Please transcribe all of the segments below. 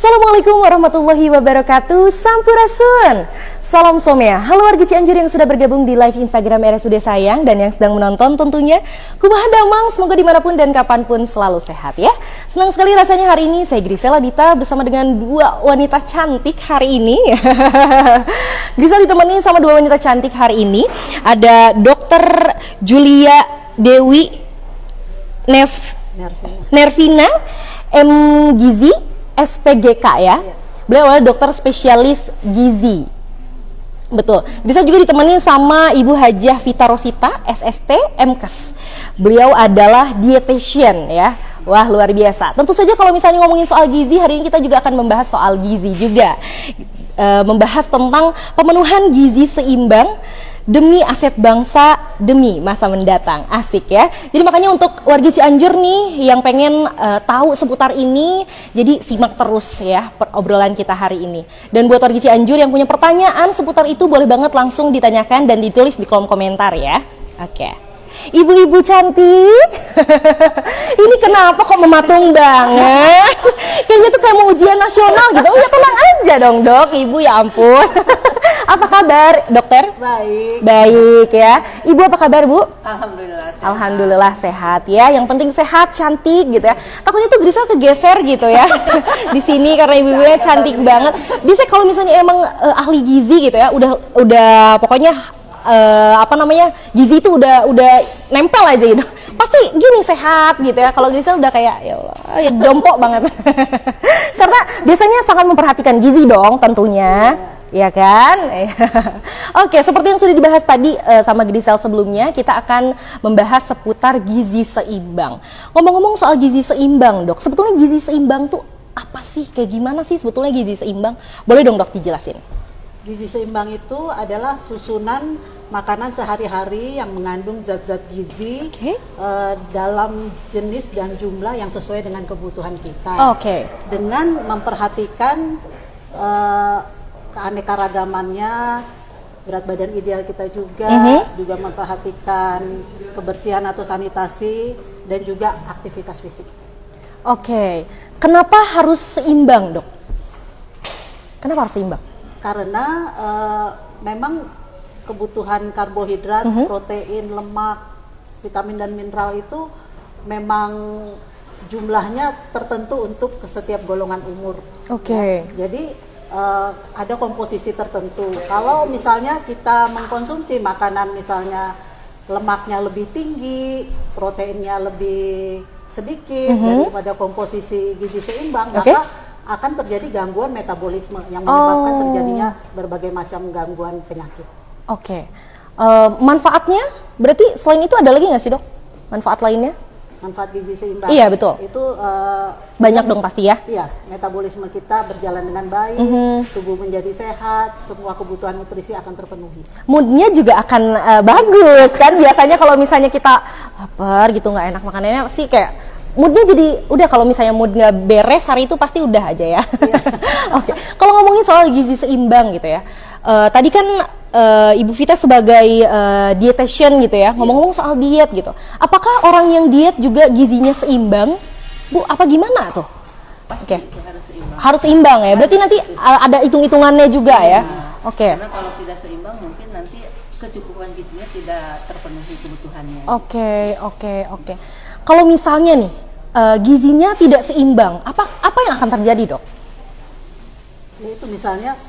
Assalamualaikum warahmatullahi wabarakatuh. Sampurasun. Salam somea. Halo warga Cianjur yang sudah bergabung di live Instagram RSUD Sayang dan yang sedang menonton tentunya. Kumaha damang, semoga dimanapun dan kapanpun selalu sehat ya. Senang sekali rasanya hari ini saya Grisela Dita bersama dengan dua wanita cantik hari ini. Grisela ditemenin sama dua wanita cantik hari ini. Ada Dr. Julia Dewi Nervina M. Gizi SPGK ya. Beliau adalah dokter spesialis gizi. Betul. Bisa juga ditemani sama Ibu Hajah Vita Rosita SST MKes. Beliau adalah dietitian ya. Wah, luar biasa. Tentu saja kalau misalnya ngomongin soal gizi, hari ini kita juga akan membahas soal gizi juga. Membahas tentang pemenuhan gizi seimbang demi aset bangsa, demi masa mendatang. Asik ya. Jadi makanya untuk warga Cianjur nih yang pengen tahu seputar ini, jadi simak terus ya obrolan kita hari ini. Dan buat warga Cianjur yang punya pertanyaan seputar itu, boleh banget langsung ditanyakan dan ditulis di kolom komentar ya. Oke. Ibu-ibu cantik, ini kenapa kok mematung banget? Kayaknya tuh kayak mau ujian nasional gitu. Oh ya, tenang aja dong dok, ibu, ya ampun. Apa kabar dokter? Baik. Baik ya. Ibu apa kabar bu? Alhamdulillah sehat. Alhamdulillah sehat ya. Yang penting sehat, cantik gitu ya. Takutnya tuh Grisel kegeser gitu ya di sini karena ibu-ibunya cantik banget. Biasanya kalau misalnya emang ahli gizi gitu ya, udah pokoknya gizi itu udah nempel aja gitu. Pasti gini sehat gitu ya. Kalau Grisel udah kayak ya Allah, ya jompo banget. Karena biasanya sangat memperhatikan gizi dong tentunya. Ya kan? Oke, seperti yang sudah dibahas tadi sama Grisel sebelumnya, kita akan membahas seputar gizi seimbang. Ngomong-ngomong soal gizi seimbang, dok, sebetulnya gizi seimbang tuh apa sih? Kayak gimana sih sebetulnya gizi seimbang? Boleh dong dok dijelasin? Gizi seimbang itu adalah susunan makanan sehari-hari yang mengandung zat-zat gizi dalam jenis dan jumlah yang sesuai dengan kebutuhan kita. Dengan memperhatikan keanekaragamannya, berat badan ideal kita juga, juga memperhatikan kebersihan atau sanitasi, dan juga aktivitas fisik. Kenapa harus seimbang dok? Kenapa harus seimbang? Karena memang kebutuhan karbohidrat, protein, lemak, vitamin dan mineral itu memang jumlahnya tertentu untuk setiap golongan umur. Ya. Jadi ada komposisi tertentu. Kalau misalnya kita mengkonsumsi makanan misalnya lemaknya lebih tinggi, proteinnya lebih sedikit daripada komposisi gizi seimbang, maka akan terjadi gangguan metabolisme yang menyebabkan terjadinya berbagai macam gangguan penyakit. Manfaatnya berarti selain itu ada lagi nggak sih dok? Manfaat lainnya? Manfaat gizi seimbang. Iya betul. Itu banyak dong pasti ya. Iya, metabolisme kita berjalan dengan baik, tubuh menjadi sehat, semua kebutuhan nutrisi akan terpenuhi. Moodnya juga akan bagus kan. Biasanya kalau misalnya kita lapar gitu nggak enak makanannya, sih kayak moodnya jadi udah, kalau misalnya mood nggak beres hari itu pasti udah aja ya. Kalau ngomongin soal gizi seimbang gitu ya, tadi kan Ibu Vita sebagai dietitian gitu ya, ngomong-ngomong soal diet gitu, apakah orang yang diet juga gizinya seimbang, Bu? Apa gimana tuh? Pasti harus seimbang. Harus seimbang ya, berarti nanti ada hitung-hitungannya juga ya. Karena kalau tidak seimbang mungkin nanti kecukupan gizinya tidak terpenuhi kebutuhannya. Kalau misalnya nih gizinya tidak seimbang, apa yang akan terjadi dok? Itu misalnya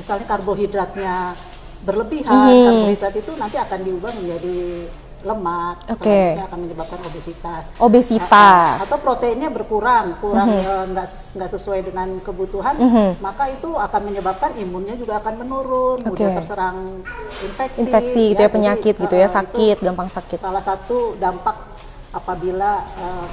karbohidratnya berlebihan, karbohidrat itu nanti akan diubah menjadi lemak, selanjutnya akan menyebabkan obesitas. Atau proteinnya berkurang nggak sesuai dengan kebutuhan, maka itu akan menyebabkan imunnya juga akan menurun, mudah terserang infeksi gitu ya, penyakit gitu ya, gampang sakit. Salah satu dampak apabila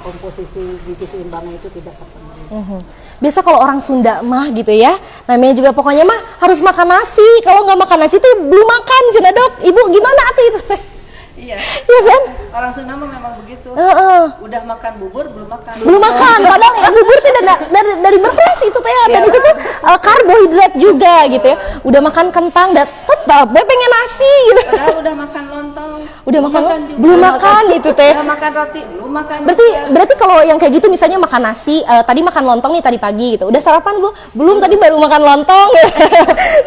komposisi gizi seimbangnya itu tidak terpenuhi. Biasa kalau orang Sunda mah gitu ya, namanya juga pokoknya mah harus makan nasi. Kalau nggak makan nasi tuh belum makan, Cina dok. Ibu gimana atuh itu? Iya kan? Orang Sunda mah memang begitu. Udah makan bubur belum makan. Padahal ya bubur itu dari beras itu teh dan itu tuh karbohidrat juga gitu ya. Udah makan kentang dan tetap pengen nasi gitu. Padahal udah makan lontong. Udah makan juga. belum makan itu teh. Udah makan roti, belum makan. Berarti kalau yang kayak gitu misalnya makan nasi, tadi makan lontong nih tadi pagi gitu. Udah sarapan belum tadi baru makan lontong.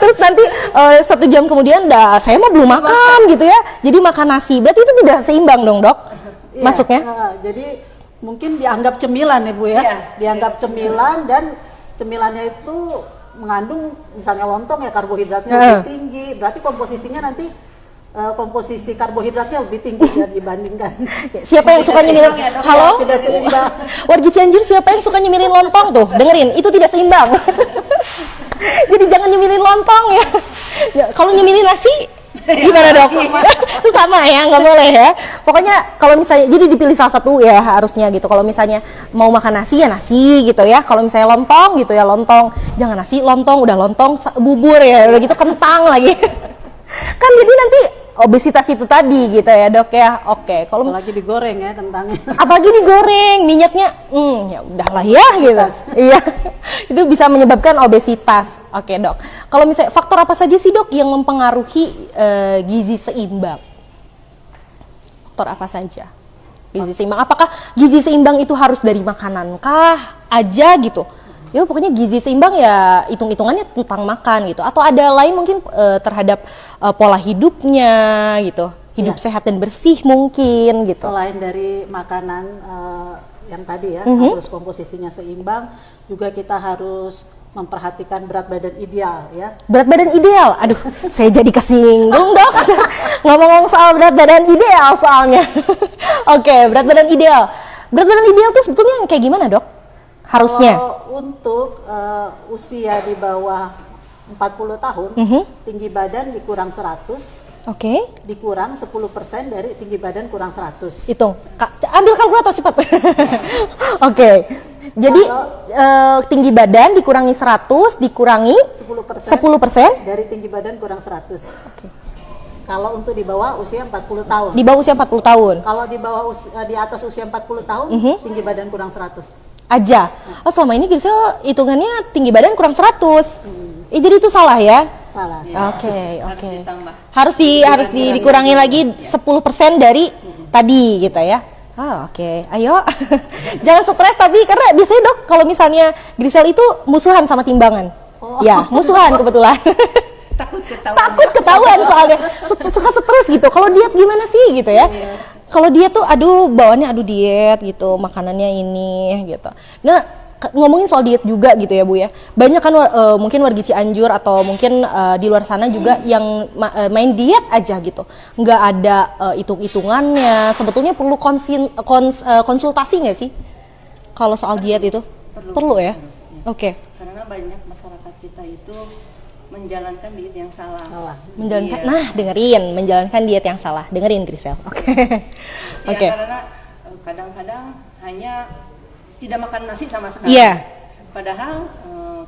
Terus nanti 1 jam kemudian saya mah belum makan gitu ya. Jadi makan nasi. Berarti itu tidak seimbang dong, Dok? Iya, Masuknya? Jadi mungkin dianggap cemilan ya Bu ya. Iya, Dianggap cemilan dan cemilannya itu mengandung misalnya lontong ya karbohidratnya lebih tinggi. Berarti komposisinya nanti komposisi karbohidratnya lebih tinggi ya dibandingkan. Siapa yang suka nyemilin? Halo? Tidak seimbang. Wargi Cianjur, siapa yang suka nyemilin lontong tuh? Dengerin, itu tidak seimbang. Jadi jangan nyemilin lontong ya. Kalau nyemilin nasi gimana Dok? Itu sama ya, nggak boleh ya. Pokoknya kalau misalnya, jadi dipilih salah satu ya harusnya gitu. Kalau misalnya mau makan nasi ya nasi gitu ya. Kalau misalnya lontong gitu ya lontong. Jangan nasi, lontong, udah lontong, bubur ya, udah gitu kentang lagi. Kan jadi nanti obesitas itu tadi gitu ya Dok ya. Oke, kalau Apalagi digoreng ya kentangnya. apalagi digoreng minyaknya ya udahlah ya gitu. Iya. Itu bisa menyebabkan obesitas. Oke, Dok. Kalau misalnya faktor apa saja sih Dok yang mempengaruhi gizi seimbang? Faktor apa saja? Gizi seimbang. Apakah gizi seimbang itu harus dari makanan kah aja gitu? Ya pokoknya gizi seimbang ya hitung-hitungannya tentang makan gitu. Atau ada lain mungkin terhadap pola hidupnya gitu. Hidup sehat dan bersih mungkin gitu. Selain dari makanan yang tadi ya harus komposisinya seimbang, juga kita harus memperhatikan berat badan ideal ya. Berat badan ideal, aduh saya jadi kesinggung Dok. Ngomong-ngomong soal berat badan ideal soalnya. Oke, berat badan ideal. Berat badan ideal tuh sebetulnya yang kayak gimana Dok? Harusnya? Kalau untuk usia di bawah 40 tahun, tinggi badan dikurang 100, Oke. dikurang 10% dari tinggi badan kurang 100. Hitung. Ambil kalkulator cepat. Oke. Jadi tinggi badan dikurangi 100 dikurangi 10% 10% dari tinggi badan kurang 100. Oke. Kalau untuk di bawah usia 40 tahun. Di bawah usia 40 tahun Kalau di bawah di atas usia 40 tahun, tinggi badan kurang 100. aja. Oh, selama ini Grisel hitungannya tinggi badan kurang 100. Jadi itu salah ya? Salah. Oke, Harus oke. ditambah. Harus dikurangi lagi 10% dari tadi gitu ya. Oke. Ayo. Jangan stres tapi karena biasanya Dok kalau misalnya Grisel itu musuhan sama timbangan. Ya, musuhan kebetulan. Takut ketahuan. Takut ketahuan soalnya suka stres gitu. Kalau diet gimana sih gitu ya? Kalau diet tuh aduh bawaannya diet gitu, makanannya ini gitu. Nah, ngomongin soal diet juga gitu ya Bu ya. Banyak kan mungkin wargi Cianjur atau mungkin di luar sana juga yang main diet aja gitu. Nggak ada hitung-hitungannya. Sebetulnya perlu konsultasi nggak sih? Kalau soal diet itu? Perlu ya? Oke. Karena banyak masyarakat kita itu menjalankan diet yang salah. Menjalankan, Iya. nah dengerin, menjalankan diet yang salah. Dengerin Grisel. Oke. Ya, Oke. karena kadang-kadang hanya tidak makan nasi sama sekali. Iya. Padahal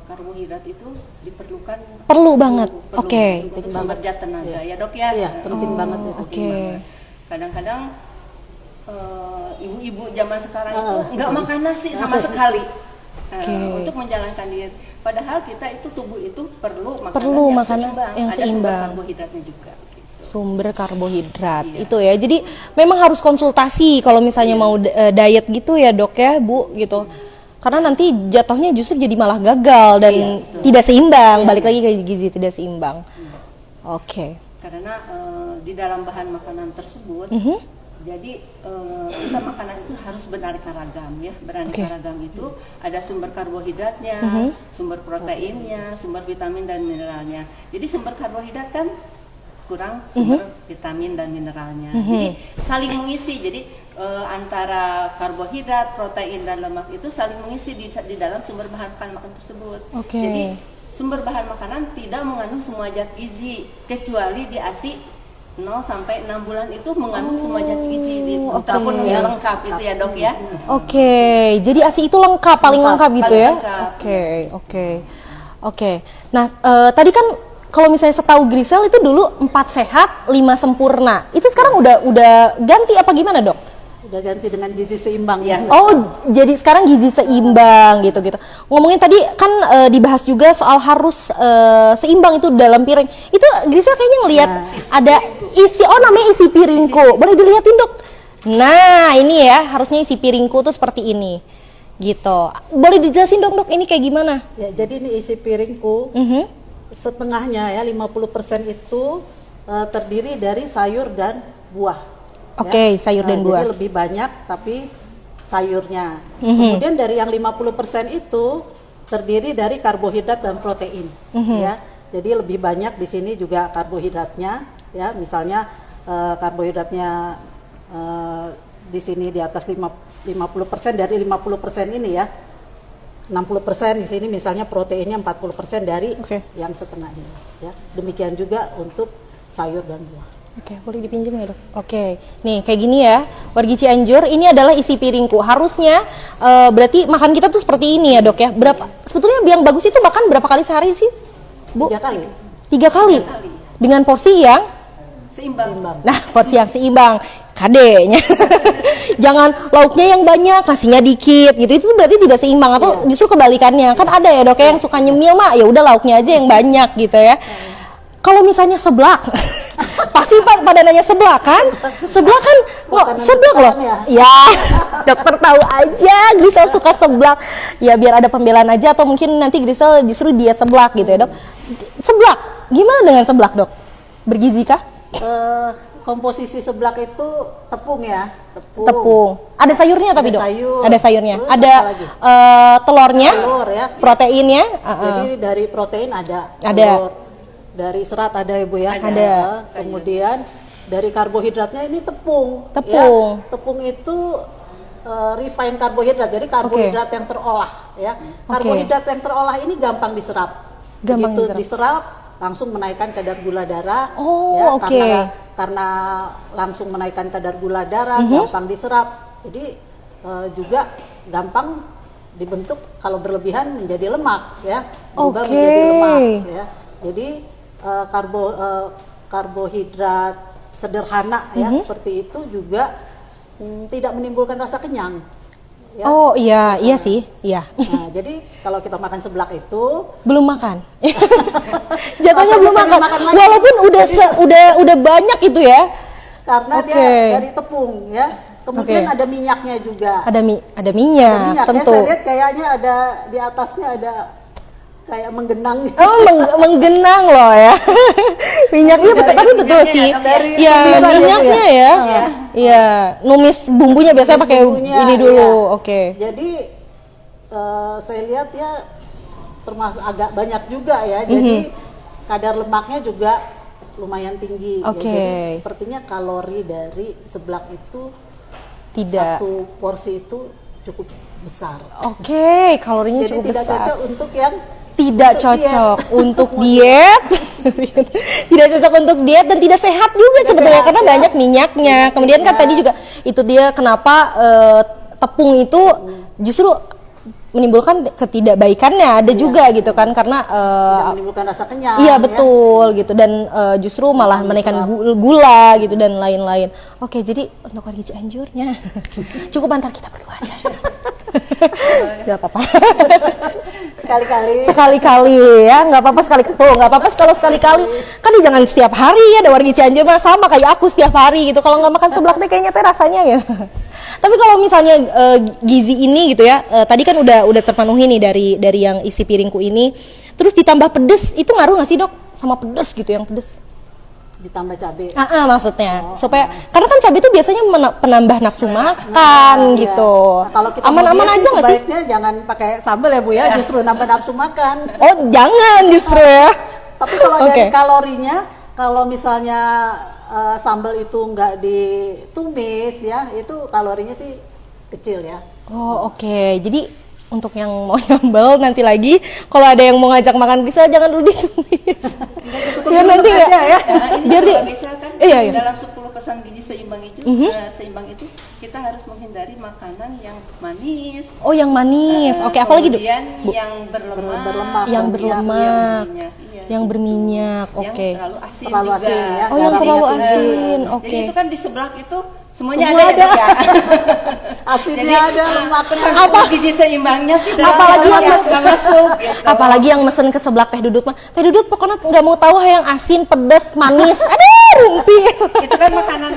karbohidrat itu diperlukan. Perlu banget. Oke. Untuk sumber tenaga ya Dok ya. Iya, penting banget itu. Oke. Kadang-kadang ibu-ibu zaman sekarang itu nggak makan nasi sama sekali. Untuk menjalankan diet. Padahal kita itu tubuh itu perlu makanan yang seimbang. seimbang. Ada sumber karbohidratnya juga. Sumber karbohidrat itu ya. Jadi memang harus konsultasi kalau misalnya mau diet gitu ya Dok ya Bu gitu. Karena nanti jatuhnya justru jadi malah gagal dan tidak seimbang. Balik lagi ke gizi tidak seimbang. Oke. Karena di dalam bahan makanan tersebut, jadi kita makanan itu harus beraneka ragam ya. Beraneka ragam itu ada sumber karbohidratnya, sumber proteinnya, sumber vitamin dan mineralnya. Jadi sumber karbohidrat kan kurang sumber vitamin dan mineralnya. Jadi saling mengisi. Jadi antara karbohidrat, protein dan lemak itu saling mengisi di dalam sumber bahan makanan tersebut. Jadi sumber bahan makanan tidak mengandung semua zat gizi kecuali di ASI 0 sampai 6 bulan itu mengandung semua zat gizi ataupun ya lengkap itu ya Dok ya. Oke. Jadi ASI itu lengkap, paling lengkap gitu paling ya. lengkap. Oke. Nah, tadi kan kalau misalnya setahu Grisel itu dulu 4 sehat, 5 sempurna. Itu sekarang udah ganti apa gimana Dok? udah ganti dengan gizi seimbang Ya. ya. Oh, jadi sekarang gizi seimbang gitu-gitu. Ngomongin tadi kan dibahas juga soal harus seimbang itu dalam piring. Itu Grisel kayaknya ngelihat ada isi, oh namanya isi piringku. Boleh dilihatin dok? Nah ini ya, harusnya isi piringku tuh seperti ini. Gitu. Boleh dijelasin dong dok, ini kayak gimana? Ya, jadi ini isi piringku setengahnya ya 50% itu terdiri dari sayur dan buah. Oke, sayur dan buah. Jadi lebih banyak tapi sayurnya. Kemudian dari yang 50% itu terdiri dari karbohidrat dan protein ya. Jadi lebih banyak di sini juga karbohidratnya ya. Misalnya karbohidratnya di sini di atas 50% dari 50% ini ya. 60% di sini misalnya proteinnya 40% dari yang setengah ini ya. Demikian juga untuk sayur dan buah. Oke, boleh dipinjam ya dok? Oke, nih kayak gini ya, wargi Cianjur, ini adalah isi piringku. Harusnya berarti makan kita tuh seperti ini ya dok ya. Berapa? Sebetulnya yang bagus itu makan berapa kali sehari sih, Bu? 3 kali. 3 kali? Dengan porsi yang? Seimbang. Nah, porsi yang seimbang, KD-nya. Jangan lauknya yang banyak, nasinya dikit gitu. Itu berarti tidak seimbang atau justru kebalikannya. Kan ada ya dok yang suka nyemil mah, ya udah lauknya aja yang banyak gitu ya. Kalau misalnya seblak, pasti pada nanya seblak kan? Seblak kan, seblak loh. Ya, dokter tahu aja Grisel suka seblak. Ya biar ada pembelaan aja atau mungkin nanti Grisel justru diet seblak gitu ya dok. Seblak, gimana dengan seblak dok? Bergizi kah? Komposisi seblak itu tepung ya. Tepung. Ada sayurnya tapi dok? Sayur. Ada sayurnya. Terus ada apa lagi? telurnya, Telur ya. proteinnya. Jadi dari protein ada. Ada. Telur. Dari serat ada ibu ya. Ada. Kemudian dari karbohidratnya ini tepung. Tepung. Ya. Tepung itu refined karbohidrat. Jadi karbohidrat yang terolah ya. Karbohidrat yang terolah ini gampang diserap. Gampang Begitu diserap langsung menaikkan kadar gula darah. Oh, ya, oke. Karena langsung menaikkan kadar gula darah, gampang diserap. Jadi juga gampang dibentuk kalau berlebihan menjadi lemak ya. Berubah menjadi lemak ya. Jadi karbohidrat sederhana ya seperti itu juga tidak menimbulkan rasa kenyang. Ya. Oh iya, iya sih, iya. Nah, jadi kalau kita makan seblak itu Belum makan. Jatuhnya belum Rasanya makan. lagi. Walaupun udah banyak itu ya. karena dia dari tepung ya. Kemudian ada minyaknya juga. Ada minyak, Ada minyak tentu. ya. Saya lihat kayaknya ada di atasnya ada kayak menggenang. Oh, menggenang loh ya. Minyaknya betul, tapi betul sih. Ya, tumisan minyaknya itu ya. Iya, numis bumbunya biasanya pakai Bumbunya, ini dulu. ya. Oke. Jadi saya lihat ya termasuk agak banyak juga ya. Jadi kadar lemaknya juga lumayan tinggi. Oke. Ya. Jadi sepertinya kalori dari seblak itu Tidak. satu porsi itu cukup besar. Oke, kalorinya Jadi cukup tidak besar. cocok untuk yang Tidak untuk cocok untuk diet. Tidak cocok untuk diet dan tidak sehat juga sebetulnya karena banyak minyaknya. Kemudian kan tadi juga itu dia kenapa tepung itu justru menimbulkan ketidakbaikannya ada juga gitu kan karena tidak menimbulkan rasa kenyang. iya ya. betul gitu dan justru malah menaikkan gula gitu dan lain-lain. Oke, jadi untuk warga Cianjurnya cukup antar kita berdua aja. Gak apa-apa. Sekali-kali ya, nggak apa-apa sekali-kali. Tuh, nggak apa-apa kalau sekali-kali. Kan jangan setiap hari ya, ada warga Cianjur mah sama kayak aku setiap hari gitu. Kalau nggak makan seblak teh kayaknya teh rasanya gitu. Tapi kalau misalnya gizi ini gitu ya, tadi kan udah terpenuhi nih dari yang isi piringku ini. Terus ditambah pedes, itu ngaruh nggak sih dok? Sama pedes gitu yang pedes? Ditambah cabai. Maksudnya supaya karena kan cabai itu biasanya penambah nafsu makan gitu. Nah, kalau kita aman-aman mau diet aja nggak sih? sebaiknya jangan pakai sambal ya Bu ya, justru nambah nafsu makan. Oh jangan justru ya. Tapi kalau dari kalorinya, kalau misalnya sambal itu nggak ditumis ya, itu kalorinya sih kecil ya. Oh oke. Jadi untuk yang mau nyambel nanti lagi kalau ada yang mau ngajak makan bisa jangan dulu ditumis. Biar nanti nggak ya. Biar misalkan iya. dalam 10 pesan gizi seimbang itu kita harus menghindari makanan yang manis. Oh yang manis. Oke, apalagi dok? Kemudian yang berlemak, Yang berlemak. Yang berminyak. Yang Oke. terlalu asin Terlalu juga. asin, ya. Oh yang terlalu asin. Jadi Oke. itu kan di seblak itu Semuanya Semua ada, ya, ada. Dok, ya? Asinnya ada, lemaknya pesan Apa? gizi seimbangnya tidak Apalagi yang nggak masuk gitu. Apalagi yang mesen ke sebelah Teh Dudut mah, Teh Dudut pokoknya nggak mau tahu yang asin, pedas, manis. Aduh, rumpi. Itu kan makanan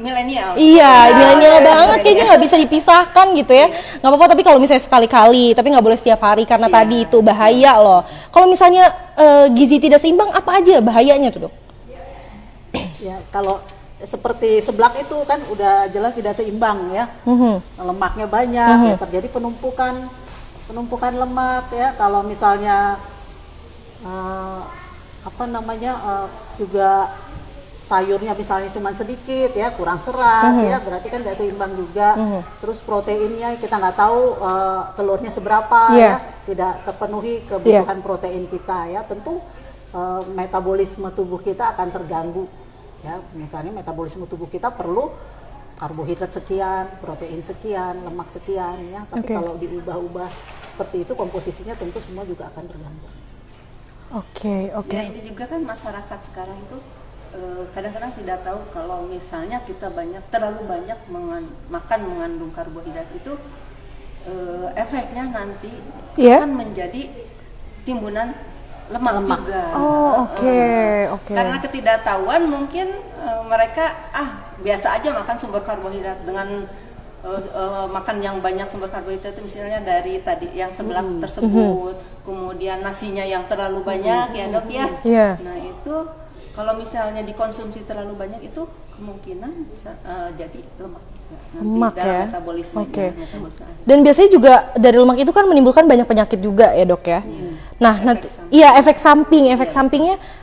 milenial. Iya, milenial iya, banget, iya. kayaknya nggak bisa dipisahkan gitu ya. Nggak apa-apa, tapi kalau misalnya sekali-kali, tapi nggak boleh setiap hari karena Iya. tadi itu bahaya loh. Kalau misalnya gizi tidak seimbang, apa aja bahayanya tuh dok? Ya, kalau seperti seblak itu kan udah jelas tidak seimbang ya. Lemaknya banyak, ya, terjadi penumpukan lemak ya. Kalau misalnya juga sayurnya misalnya cuma sedikit ya, kurang serat ya, berarti kan nggak seimbang juga. Terus proteinnya kita nggak tahu telurnya seberapa ya, tidak terpenuhi kebutuhan protein kita ya. Tentu metabolisme tubuh kita akan terganggu. Ya, misalnya metabolisme tubuh kita perlu karbohidrat sekian, protein sekian, lemak sekian ya. Tapi kalau diubah-ubah seperti itu komposisinya tentu semua juga akan terganggu. Ya, ini juga kan masyarakat sekarang itu kadang-kadang tidak tahu kalau misalnya kita terlalu banyak mengandung karbohidrat itu efeknya nanti akan menjadi timbunan lemak juga. Karena ketidaktahuan mungkin mereka biasa aja makan sumber karbohidrat dengan makan yang banyak sumber karbohidrat itu misalnya dari tadi yang sebelah tersebut, kemudian nasinya yang terlalu banyak ya dok ya. Nah itu kalau misalnya dikonsumsi terlalu banyak itu kemungkinan bisa jadi lemak. Lemak ya. Metabolisme. Dan biasanya juga dari lemak itu kan menimbulkan banyak penyakit juga ya dok ya. Nah nanti efek sampingnya,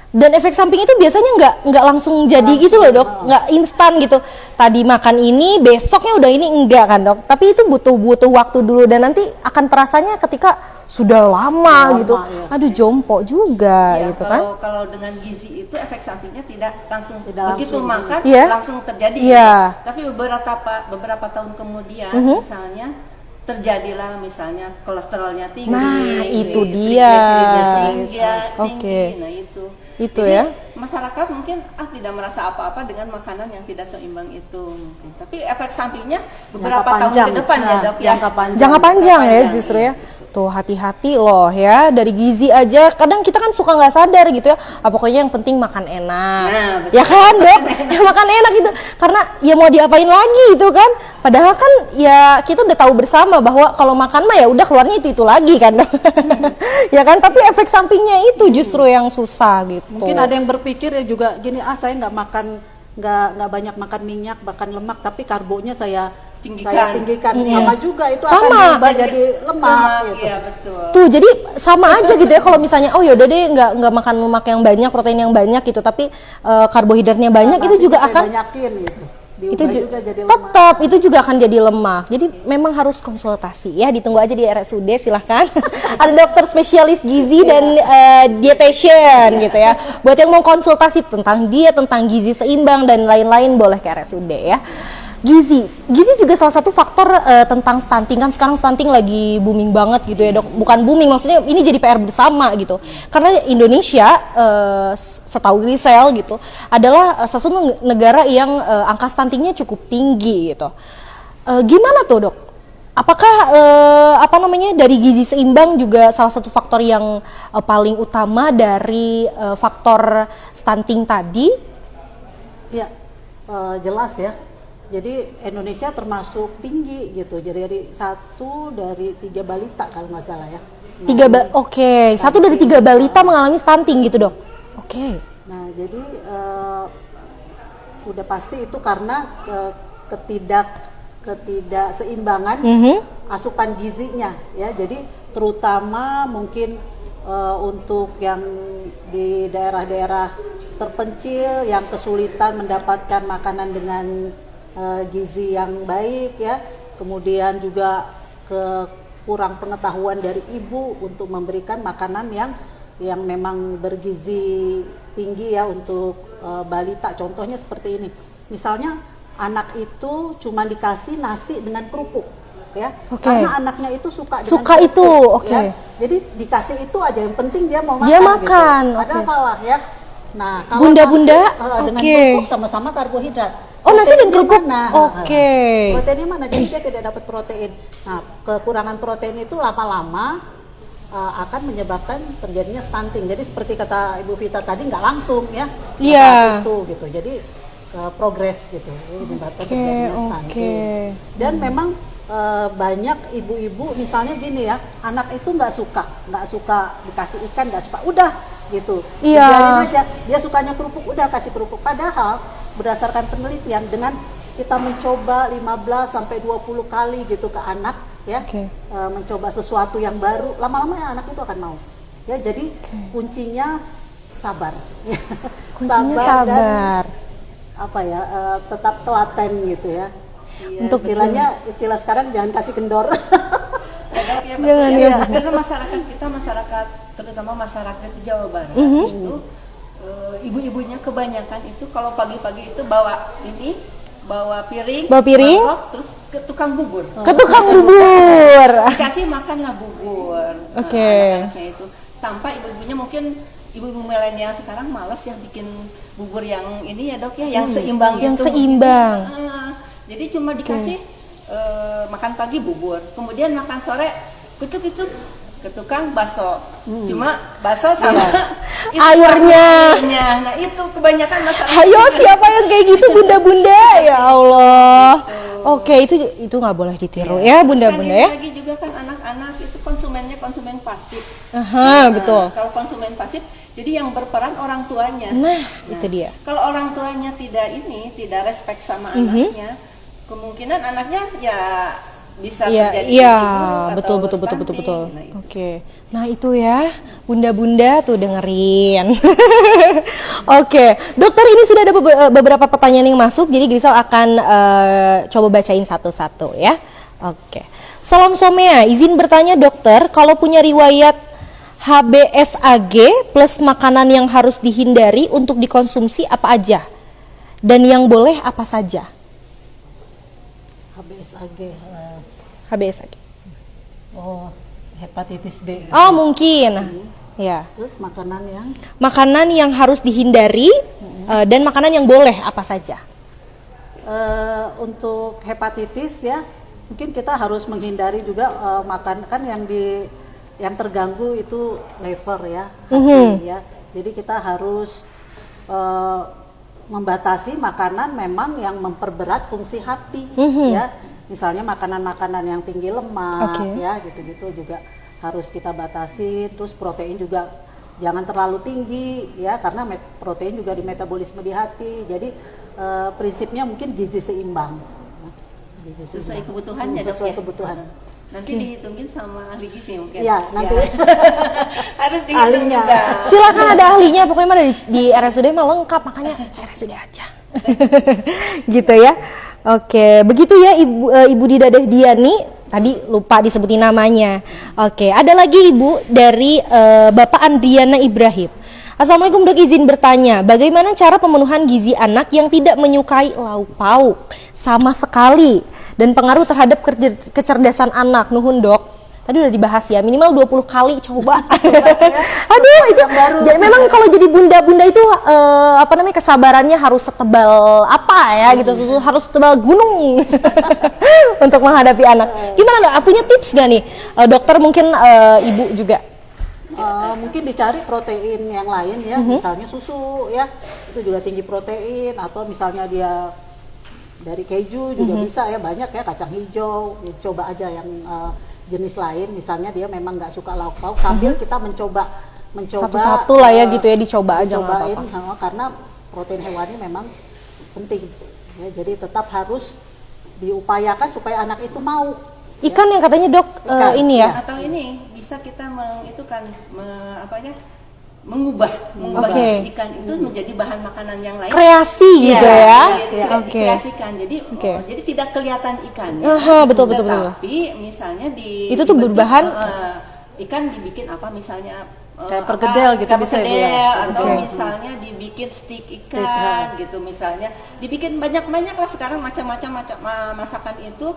dan efek samping itu biasanya nggak langsung jadi gitu loh dok, nggak instan gitu. Tadi makan ini, besoknya udah ini, enggak kan dok. Tapi itu butuh waktu dulu dan nanti akan terasanya ketika sudah lama gitu. Ya. Aduh jompo juga gitu kan. Kalau dengan gizi itu efek sampingnya tidak langsung Tidak begitu langsung. makan langsung terjadi. Tapi beberapa tahun kemudian misalnya terjadilah misalnya kolesterolnya tinggi. Nah, itu dia. Tinggi. Nah, itu Jadi, ya. Masyarakat mungkin tidak merasa apa-apa dengan makanan yang tidak seimbang itu mungkin. Tapi efek sampingnya beberapa tahun ke depan ya, Dok ya. Jangka panjang ya justru ya. Tuh hati-hati loh ya, dari gizi aja kadang kita kan suka nggak sadar gitu ya. Pokoknya yang penting makan enak. Nah, ya kan dok, makan enak gitu. Karena ya mau diapain lagi itu kan. Padahal kan ya kita udah tahu bersama bahwa kalau makan mah ya udah keluarnya itu lagi kan dok. Ya kan, tapi efek sampingnya itu justru yang susah gitu. Mungkin ada yang berpikir ya juga gini, saya nggak banyak makan minyak, bahkan lemak, tapi karbonya saya tinggikan. Sama juga itu akan berubah jadi lemak gitu. Iya, betul. Tuh jadi sama aja gitu ya, kalau misalnya yaudah deh nggak makan lemak yang banyak, protein yang banyak gitu, tapi karbohidratnya banyak, itu juga akan banyakin gitu. Itu juga jadi lemak. tetap itu juga akan jadi lemak. Jadi memang harus konsultasi ya, ditunggu aja di RSUD silahkan. Ada dokter spesialis gizi dan dietitian gitu ya. Buat yang mau konsultasi tentang diet, tentang gizi seimbang dan lain-lain boleh ke RSUD ya. Gizi juga salah satu faktor tentang stunting, kan sekarang stunting lagi booming banget gitu ya dok. Bukan booming, maksudnya ini jadi PR bersama gitu. Karena Indonesia setahu Grisel gitu adalah salah satu negara yang angka stuntingnya cukup tinggi gitu. Gimana tuh dok? Apakah dari gizi seimbang juga salah satu faktor yang paling utama dari faktor stunting tadi? Ya, jelas ya. Jadi Indonesia termasuk tinggi gitu. Jadi dari 1 dari 3 balita kalau nggak salah ya. Satu dari 3 balita mengalami stunting gitu dok. Nah jadi udah pasti itu karena ketidakseimbangan asupan gizinya ya. Jadi terutama mungkin untuk yang di daerah-daerah terpencil yang kesulitan mendapatkan makanan dengan gizi yang baik ya, kemudian juga kurang pengetahuan dari ibu untuk memberikan makanan yang memang bergizi tinggi ya untuk balita. Contohnya seperti ini, misalnya anak itu cuma dikasih nasi dengan kerupuk ya, karena anaknya itu suka dengan kerupuk, ya. Jadi dikasih itu aja, yang penting dia mau makan, gitu. Padahal salah ya. Nah, kalau bunda-bunda dengan kerupuk sama-sama karbohidrat. Oh, nasi dan proteinnya kerupuk. mana? Oke. Proteinnya mana? Jadi dia tidak dapat protein. Nah, kekurangan protein itu lama-lama akan menyebabkan terjadinya stunting. Jadi seperti kata Ibu Vita tadi, nggak langsung ya. Iya. Itu gitu. Jadi progres gitu, menyebabkan terjadinya stunting. Dan memang banyak ibu-ibu misalnya gini ya, anak itu nggak suka dikasih ikan, nggak suka, udah gitu. Iya. Biarin aja, dia sukanya kerupuk, udah kasih kerupuk. Padahal berdasarkan penelitian dengan kita mencoba 15 sampai 20 kali gitu ke anak ya, mencoba sesuatu yang baru, lama-lama ya anak itu akan mau. Ya, jadi kuncinya sabar. Kuncinya sabar. Dan, sabar. Tetap telaten gitu ya. Iya, Untuk istilah sekarang jangan kasih kendor. Ya, betul ya. Karena masyarakat kita, terutama masyarakat di Jawa Barat itu ibu-ibunya kebanyakan itu kalau pagi-pagi itu bawa piring, mangkok, terus ke tukang bubur. Ke tukang bubur. Dikasih makanlah bubur. Anak-anaknya itu tanpa ibu-ibunya mungkin ibu-ibu milenial sekarang malas yang bikin bubur yang ini ya dok ya, yang seimbang yang itu. seimbang. Jadi cuma dikasih makan pagi bubur, kemudian makan sore kucuk-kucuk ke tukang bakso. Cuma bakso sama airnya. Nah itu kebanyakan masalah. Ayo siapa yang kayak gitu bunda-bunda ya Allah. Oke, itu nggak boleh ditiru ya bunda-bunda ya. Lagi juga kan anak-anak itu konsumennya konsumen pasif. Betul. Kalau konsumen pasif, jadi yang berperan orang tuanya. Nah, itu dia. Kalau orang tuanya tidak respect sama anaknya, kemungkinan anaknya ya bisa terjadi betul. Nah, Oke. Nah, itu ya, bunda-bunda tuh dengerin. Oke, dokter, ini sudah ada beberapa pertanyaan yang masuk, jadi Grisel akan coba bacain satu-satu ya. Oke. Salam Somea, izin bertanya dokter, kalau punya riwayat HBsAg plus makanan yang harus dihindari untuk dikonsumsi apa aja? Dan yang boleh apa saja? HBsAg. Oh, hepatitis B. Gitu. Oh, mungkin. Ya. Terus makanan yang harus dihindari dan makanan yang boleh apa saja? Untuk hepatitis ya, mungkin kita harus menghindari juga makan kan yang terganggu itu liver ya, hati ya. Jadi kita harus membatasi makanan memang yang memperberat fungsi hati ya. Misalnya makanan-makanan yang tinggi lemak ya, gitu-gitu juga harus kita batasi. Terus protein juga jangan terlalu tinggi ya, karena protein juga di metabolisme di hati. Jadi prinsipnya mungkin gizi seimbang. Sesuai kebutuhannya dok sesuai ya? kebutuhan. Nanti dihitungin sama ahli gizi mungkin. Iya, nanti harus dihitung juga. Silakan, ada ahlinya, pokoknya mah di RSUD mah lengkap, makanya ke RSUD aja. Gitu ya. Oke, begitu ya Ibu Didadeh Diani, tadi lupa disebutin namanya. Oke, ada lagi Ibu dari Bapak Andriana Ibrahim. Assalamualaikum dok, izin bertanya, bagaimana cara pemenuhan gizi anak yang tidak menyukai lauk pauk sama sekali dan pengaruh terhadap kecerdasan anak? Nuhun dok. Tadi udah dibahas ya, minimal 20 kali coba. Aduh, itu jadi memang kalau jadi bunda-bunda itu kesabarannya harus setebal apa ya gitu, harus setebal gunung untuk menghadapi anak. Gimana dok? Punya tips gak nih dokter, mungkin ibu juga? Mungkin dicari protein yang lain ya, misalnya susu ya, itu juga tinggi protein, atau misalnya dia dari keju juga bisa ya, banyak ya, kacang hijau, ya, coba aja yang jenis lain, misalnya dia memang nggak suka lauk pauk, sambil kita mencoba satu-satu lah ya gitu ya, dicoba aja nggak apa-apa. Karena protein hewani memang penting ya, jadi tetap harus diupayakan supaya anak itu mau. Ikan yang katanya dok ini ya, atau ini bisa kita mengubah ikan itu menjadi bahan makanan yang lain, kreasi gitu ya. Kreasikan, jadi jadi tidak kelihatan ikannya, betul. Tapi misalnya itu tuh berbahan ikan dibikin apa, misalnya Kayak perkedel gitu kayak bisa ya, Bu, perkedel, ya? atau Oke. misalnya dibikin stik Stik, ikan gitu, misalnya dibikin banyak-banyak lah sekarang macam-macam masakan itu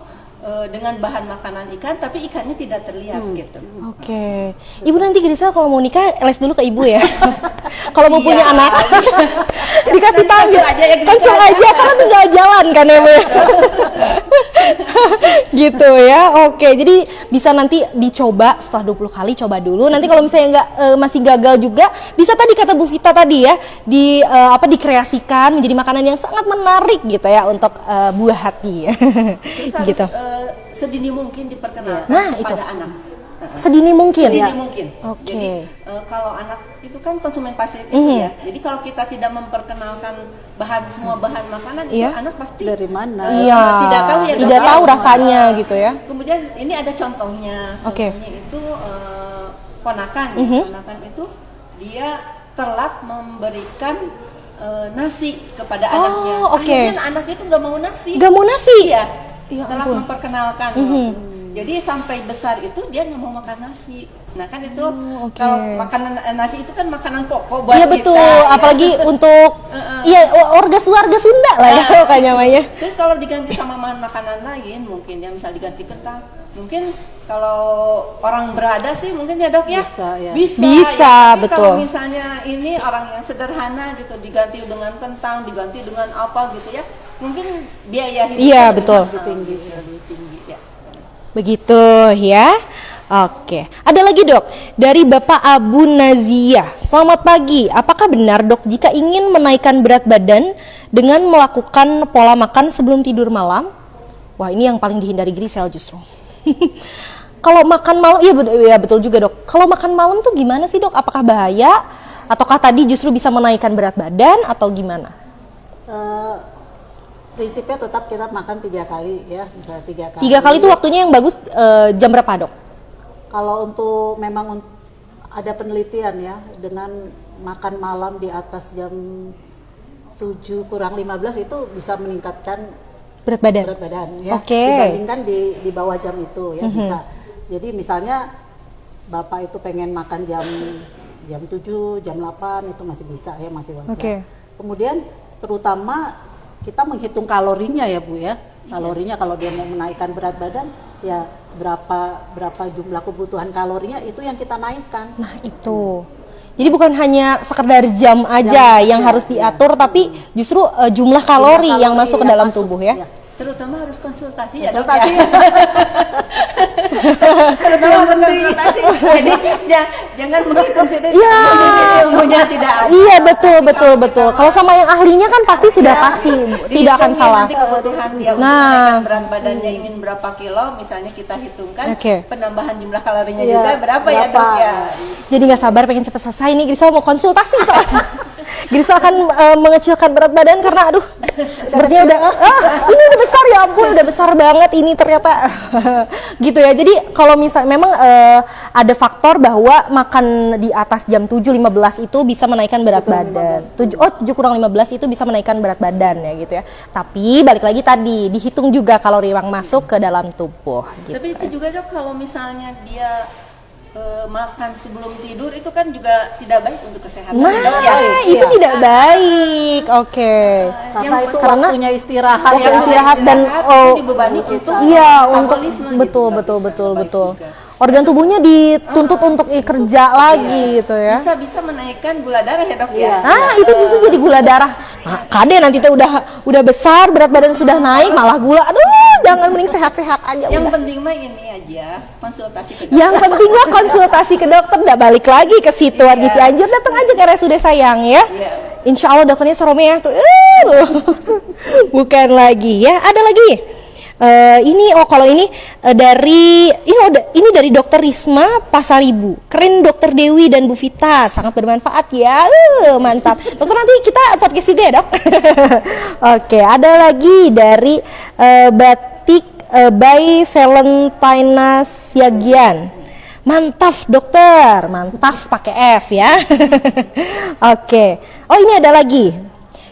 dengan bahan makanan ikan, tapi ikannya tidak terlihat gitu. Oke. Ibu nanti Grisel kalau mau nikah les dulu ke ibu ya. Kalau mau punya Iya. anak dikasih tahu Konsul aja ya, Grisel konsul aja karena tinggal jalan kan ya Bu ya. Gitu ya. Oke, jadi bisa nanti dicoba setelah 20 kali coba dulu. Nanti kalau misalnya nggak masih gagal juga, bisa tadi kata Bu Vita tadi ya, dikreasikan menjadi makanan yang sangat menarik gitu ya untuk buah hati. Terus harus Gitu. sedini mungkin diperkenalkan Nah, itu. kepada anak. Sedini mungkin. Sedini mungkin. Oke. Jadi kalau anak itu kan konsumen pasif itu ya. Jadi kalau kita tidak memperkenalkan semua bahan makanan itu, Iya. anak pasti Dari mana? Iya. tidak tahu ya. Tidak dok, tahu ya. rasanya gitu ya. Kemudian ini ada contohnya. Oke. Contohnya itu ponakan. Ponakan itu dia telat memberikan nasi kepada Oh, anaknya. oke. Akhirnya anaknya itu nggak mau nasi. Gak mau nasi. Iya. Ya Telah ampun. memperkenalkan. Jadi sampai besar itu dia nggak mau makan nasi. Nah kan itu oke. kalau makanan nasi itu kan makanan pokok buat Iya kita. betul, ya. apalagi untuk iya warga Sunda lah ya kayak namanya. Terus kalau diganti sama makanan lain mungkin ya, misal diganti kentang, mungkin kalau orang berada sih mungkin ya dok ya Bisa, ya. Bisa, Tapi betul. kalau misalnya ini orang yang sederhana gitu diganti dengan kentang, diganti dengan apa gitu ya, mungkin biaya hidupnya Iya, lebih betul. mahal, Tinggi. lebih tinggi ya. Begitu ya. Oke, ada lagi dok dari Bapak Abu Nazia. Selamat pagi. Apakah benar dok jika ingin menaikkan berat badan dengan melakukan pola makan sebelum tidur malam? Wah ini yang paling dihindari Grisel justru. Kalau makan malam, iya betul juga dok. Kalau makan malam tuh gimana sih dok? Apakah bahaya? Ataukah tadi justru bisa menaikkan berat badan atau gimana? Prinsipnya tetap kita makan 3 kali ya, misalnya 3 kali. 3 kali itu waktunya yang bagus jam berapa dok? Kalau untuk memang ada penelitian ya, dengan makan malam di atas jam 7 kurang 15 itu bisa meningkatkan Berat badan? berat badan ya. Oke. Mhm. Dibandingkan di bawah jam itu ya bisa. Jadi misalnya Bapak itu pengen makan jam 7, jam 8 itu masih bisa ya, masih wajar. Oke. Kemudian terutama kita menghitung kalorinya ya Bu ya. Kalorinya kalau dia mau menaikkan berat badan ya berapa jumlah kebutuhan kalorinya itu yang kita naikkan. Nah itu. Jadi bukan hanya sekedar jam aja yang aja, harus iya. diatur, tapi justru jumlah kalori yang masuk ke yang dalam masuk, tubuh ya. iya. Terutama harus konsultasi ya dok Konsultasi. ya. Terutama harus konsultasi. Jadi jangan menghitung sendiri. Iya. Ilmunya tidak ada. Iya betul. Kalau sama yang ahlinya kan pasti sudah Ya, pasti tidak dihitung akan ya salah. Nanti kebutuhan dia untuk Nah. menaikkan berat badannya ingin berapa kilo, misalnya kita hitungkan Oke. penambahan jumlah kalorinya Iya, juga berapa ya berapa. dok ya. Jadi nggak sabar pengen cepet selesai nih Grisel mau konsultasi soalnya. Grisel akan mengecilkan berat badan karena aduh sepertinya udah ini udah besar ya ampun udah besar banget ini ternyata gitu ya. Jadi kalau misal memang ada faktor bahwa makan di atas jam 7.15 itu bisa menaikkan berat badan. 7 kurang 15 itu bisa menaikkan berat badan ya gitu ya. Tapi balik lagi tadi dihitung juga kalori yang masuk ke dalam tubuh gitu. Tapi itu juga dok kalau misalnya dia makan sebelum tidur itu kan juga tidak baik untuk kesehatan Nah, dok ya. itu Iya. tidak baik. Oke. Karena Yang itu karena waktunya istirahat waktu ya. istirahat dan itu dibebani untuk iya untuk metabolisme gitu, betul nggak betul bisa, betul nggak baik betul. juga. Organ tubuhnya dituntut untuk kerja lagi gitu ya. Bisa menaikkan gula darah ya dok Iya. ya. Itu justru jadi gula darah. Nah, kade nanti tuh udah besar, berat badan sudah naik, malah gula. Aduh, jangan mending sehat-sehat aja Yang udah. penting mah ini aja konsultasi ke dokter. Yang penting mah konsultasi ke dokter, udah balik lagi ke situ di Iya. Cianjur, datang aja ke RSUD sayang ya. Iya. Insya Allah dokternya Saromea tuh, loh. Bukan lagi ya. Ada lagi. Kalau ini dari Dokter Risma Pasaribu. Keren Dokter Dewi dan Bu Vita, sangat bermanfaat ya. Mantap. Dokter nanti kita podcast juga ya, Dok. Oke, ada lagi dari Batik by Valentina Siagian. Mantap dokter, mantap pakai F ya. Oke. Oh ini ada lagi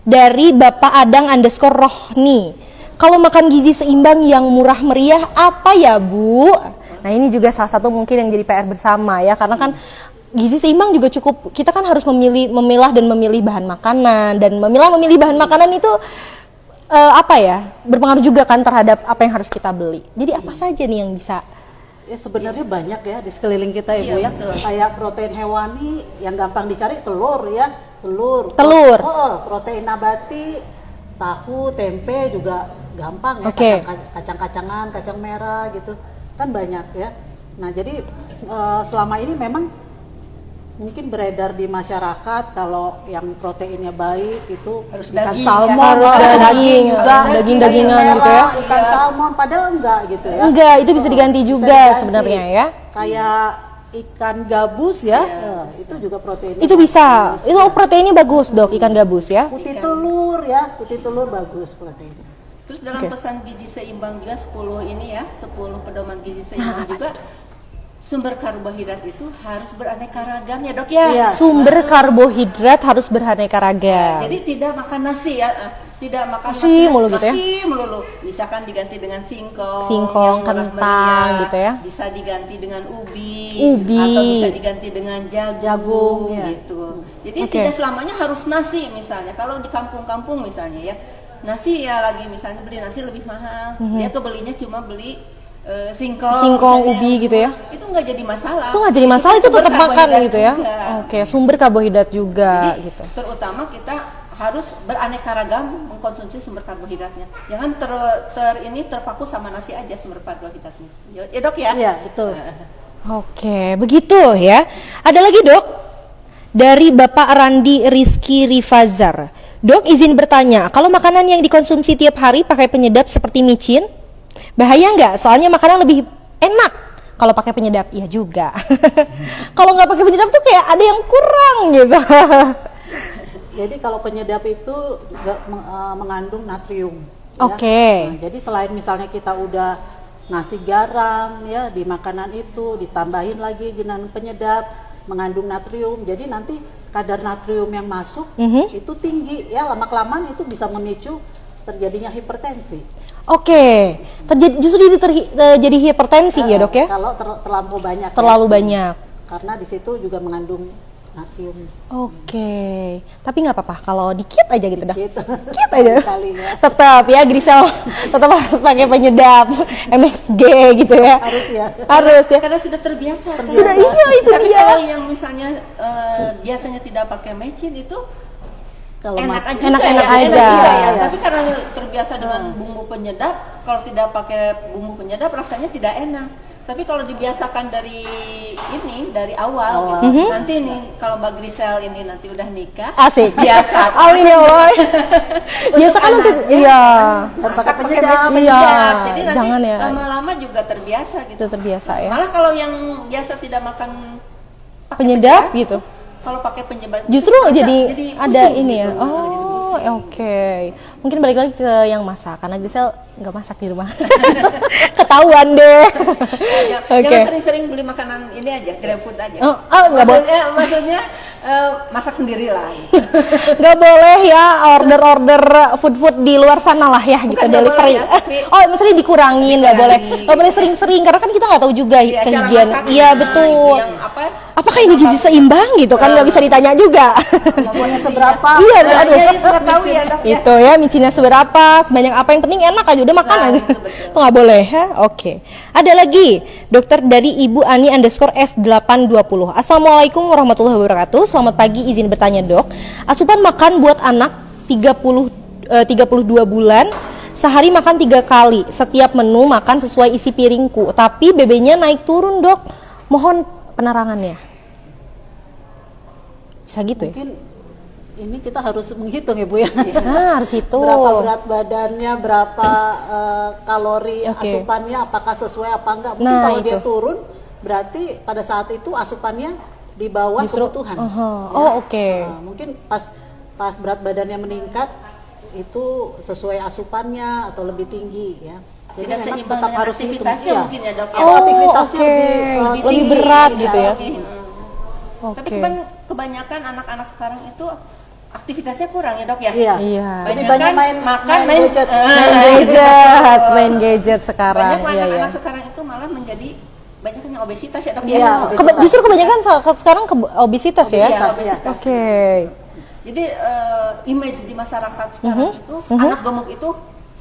dari Bapak Adang _Rohni. Kalau makan gizi seimbang yang murah meriah apa ya Bu? Nah ini juga salah satu mungkin yang jadi PR bersama ya, karena kan gizi seimbang juga cukup, kita kan harus memilah dan memilih bahan makanan, dan memilih bahan makanan itu berpengaruh juga kan terhadap apa yang harus kita beli. Jadi apa saja nih yang bisa? Ya sebenarnya banyak ya di sekeliling kita ya Bu ya. Betul. Kayak protein hewani yang gampang dicari telur ya, telur. Protein nabati, tahu, tempe juga gampang ya. Oke. Kacang-kacangan, kacang merah gitu kan banyak ya. Nah jadi selama ini memang mungkin beredar di masyarakat kalau yang proteinnya baik itu Harus ikan daging, salmon, harus daging juga, daging-dagingan merah, gitu ya. ikan salmon padahal enggak gitu ya. Enggak, itu bisa diganti Bisa juga diganti. sebenarnya ya. Kayak ikan gabus ya, itu juga proteinnya Itu bisa. bagus. Itu proteinnya bagus, Dok, ikan gabus ya. Putih telur ya, putih telur bagus proteinnya. Terus dalam Oke. pesan gizi seimbang juga 10 ini ya, 10 pedoman gizi seimbang juga sumber karbohidrat itu harus beraneka ragam ya, Dok ya. Iya. Sumber karbohidrat harus beraneka ragam. Jadi tidak makan nasi ya, tidak makan Nasi mulu gitu ya? nasi melulu. Misalkan diganti dengan Singkong, yang kentang meriah, gitu ya? Bisa diganti dengan ubi, Ubi. atau bisa diganti dengan Jagung, ya. gitu. Jadi Oke. tidak selamanya harus nasi misalnya. Kalau di kampung-kampung misalnya ya, nasi ya lagi misalnya beli nasi lebih mahal. Dia kebelinya cuma beli singkong misalnya, ubi gitu ya? Itu nggak jadi masalah. Itu nggak jadi masalah, itu sumber tetap makan karbohidrat gitu ya. juga. Oke, sumber karbohidrat juga Jadi gitu. terutama kita harus beraneka ragam mengkonsumsi sumber karbohidratnya. Jangan terpaku sama nasi aja sumber karbohidratnya. Ya Dok ya? Iya, betul. Oke, begitu ya. Ada lagi, Dok? Dari Bapak Randi Rizky Rifazar. Dok, izin bertanya, kalau makanan yang dikonsumsi tiap hari pakai penyedap seperti micin, bahaya nggak? Soalnya makanan lebih enak kalau pakai penyedap. Iya juga. Kalau nggak pakai penyedap tuh kayak ada yang kurang gitu. Jadi kalau penyedap itu mengandung natrium. Oke. Nah, jadi selain misalnya kita udah ngasih garam ya di makanan itu, ditambahin lagi dengan penyedap mengandung natrium. Jadi nanti kadar natrium yang masuk itu tinggi ya, lama-kelamaan itu bisa memicu terjadinya hipertensi. Oke, justru jadi hipertensi ya, Dok ya? Kalau terlampau banyak. Terlalu ya. banyak. Karena di situ juga mengandung natrium. Oke, tapi nggak apa-apa kalau dikit aja gitu dah. Gitu. Dikit aja. Sekali ya. Tetap ya Grisel, tetap harus pakai penyedap MSG gitu ya. Harus ya. Harus ya. Karena sudah terbiasa. kan? Sudah, iya, itu Tapi dia. kalau yang misalnya biasanya tidak pakai micin itu Kalau enak aja, Enak-enak ya, aja. juga ya. Tapi karena terbiasa dengan bumbu penyedap, kalau tidak pakai bumbu penyedap rasanya tidak enak. Tapi kalau dibiasakan dari awal gitu. Nanti nih kalau Mbak Grisel ini nanti udah nikah, Asik. biasa. Amin ya Allah. Biasa kan nanti iya. Masak pakai penyedap. bumbu Iya, penyedap. Jadi nanti jangan ya. lama-lama juga terbiasa gitu. Itu terbiasa ya. Malah kalau yang biasa tidak makan pakai Penyedap gitu. kalau pakai penyedap Justru itu jadi ada pusing ini ya. gitu. Jadi Oh, pusing. oke. Mungkin balik lagi ke yang masak karena Gisel nggak masak di rumah. Ketahuan deh. Oke. Jangan sering-sering beli makanan ini aja, grab food aja. Oh, nggak boleh. Maksudnya masak sendiri lah. Nggak boleh ya order food di luar sana lah ya gitu, Bukan nggak delivery. boleh ya, tapi- Oh, maksudnya dikurangin, nggak boleh. Dikurangi. Nggak boleh sering-sering karena kan kita nggak tahu juga Iya, cara kegigihan. masaknya, Iya betul. Yang apa? Apakah ini gizi seimbang gitu kan nggak bisa ditanya juga. micinnya seberapa? Iya, aduh. Ya, itu nggak tahu ya Dok ya. Itu ya micinnya seberapa, sebanyak apa, yang penting enak aja udah makan Nah, aja. itu betul. Itu nggak boleh ya. Oke. Ada lagi dokter dari Ibu Ani _S820. Assalamualaikum warahmatullahi wabarakatuh. Selamat pagi, izin bertanya Dok. Asupan makan buat anak 32 bulan. Sehari makan 3 kali. Setiap menu makan sesuai isi piringku. Tapi BB-nya naik turun Dok. Mohon penerangannya. Bisa gitu ya? Mungkin ini kita harus menghitung ya Bu ya. Nah, harus itu. Berapa berat badannya, berapa kalori Oke. asupannya, apakah sesuai apa enggak. Mungkin Nah, kalau dia itu. turun, berarti pada saat itu asupannya di bawah kebutuhan. Oh, oke. Nah, mungkin pas berat badannya meningkat, itu sesuai asupannya atau lebih tinggi ya. Jadi Tidak memang seimbang tetap dengan harus dihitung. aktivitasnya Iya. mungkin ya Dok ya. Kalau aktivitasnya oke. lebih Lebih tinggi, berat gitu ya. Tapi Oke. kebanyakan anak-anak sekarang itu aktivitasnya kurang ya Dok ya. Iya. Iya. Lebih Banyak banyak makan, main gadget. Main gadget sekarang. Banyak Iya, anak-anak iya. sekarang itu malah menjadi banyak kan yang obesitas ya dok Iya, ya. obesitas. Justru kebanyakan sekarang obesitas ya. Obesitas, ya. Oke. Jadi image di masyarakat sekarang itu anak gemuk itu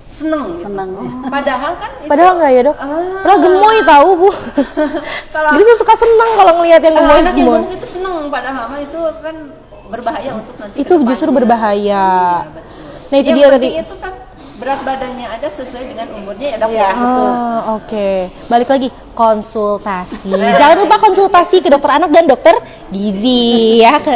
seneng gitu. Seneng. Padahal kan itu, Padahal enggak ya dok? Padahal gemoy tahu bu. Kalau- Jadi saya suka senang kalau ngelihat yang gemoy. anak yang gemuk itu seneng, padahal mah itu kan berbahaya untuk nanti Itu ke justru depannya. berbahaya. Iya, betul. Nah, itu Yang dia penting tadi. itu kan berat badannya ada sesuai dengan umurnya ya dok Iya, ya. betul. Oke. Balik lagi konsultasi. Jangan lupa konsultasi ke dokter anak dan dokter gizi ya, ke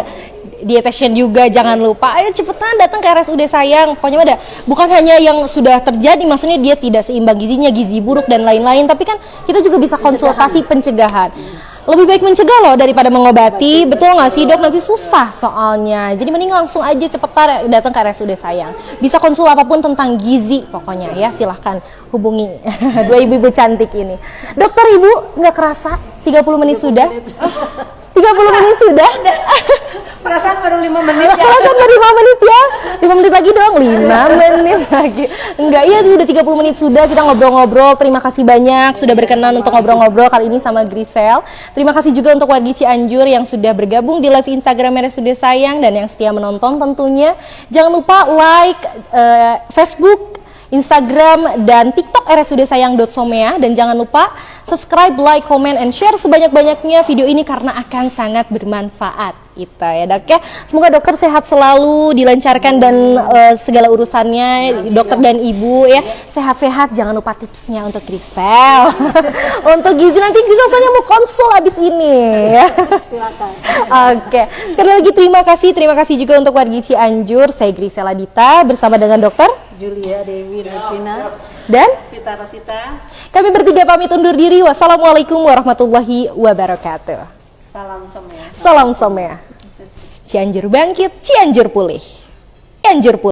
dietitian juga jangan lupa. Ayo cepetan datang ke RSUD sayang. Pokoknya ada bukan hanya yang sudah terjadi, maksudnya dia tidak seimbang gizinya, gizi buruk dan lain-lain, tapi kan kita juga bisa konsultasi pencegahan. Lebih baik mencegah loh daripada mengobati, betul nggak sih dok? Nanti susah soalnya. Jadi mending langsung aja cepetan datang ke RSUD sayang. Bisa konsul apapun tentang gizi pokoknya ya, silahkan hubungi dua ibu-ibu cantik ini. Dokter ibu nggak kerasa 30 menit sudah? 30 menit sudah? Perasaan baru 5 menit ya. Perasaan baru 5 menit ya? 5 menit lagi dong, 5 menit lagi. Enggak, iya udah 30 menit sudah kita ngobrol-ngobrol. Terima kasih banyak sudah berkenan untuk ngobrol-ngobrol kali ini sama Grisel. Terima kasih juga untuk wargi Cianjur yang sudah bergabung di live Instagram RSUD Sayang dan yang setia menonton tentunya. Jangan lupa like Facebook, Instagram dan TikTok RSUD Sayang.somea dan jangan lupa subscribe, like, comment, and share sebanyak-banyaknya video ini karena akan sangat bermanfaat kita ya dok ya. Semoga dokter sehat selalu, dilancarkan dan segala urusannya dokter dan ibu ya sehat-sehat. Jangan lupa tipsnya untuk Grisel. Untuk gizi nanti Grisel soalnya mau konsul abis ini ya. Silakan. Oke, sekali lagi terima kasih juga untuk wargi Cianjur. Saya Grisel Adita bersama dengan dokter Julia Dewi Revina. dan Vita Rosita, kami bertiga pamit undur diri. Wassalamualaikum warahmatullahi wabarakatuh. salam semua. Salam Somea. Cianjur bangkit, Cianjur pulih. Cianjur pulih.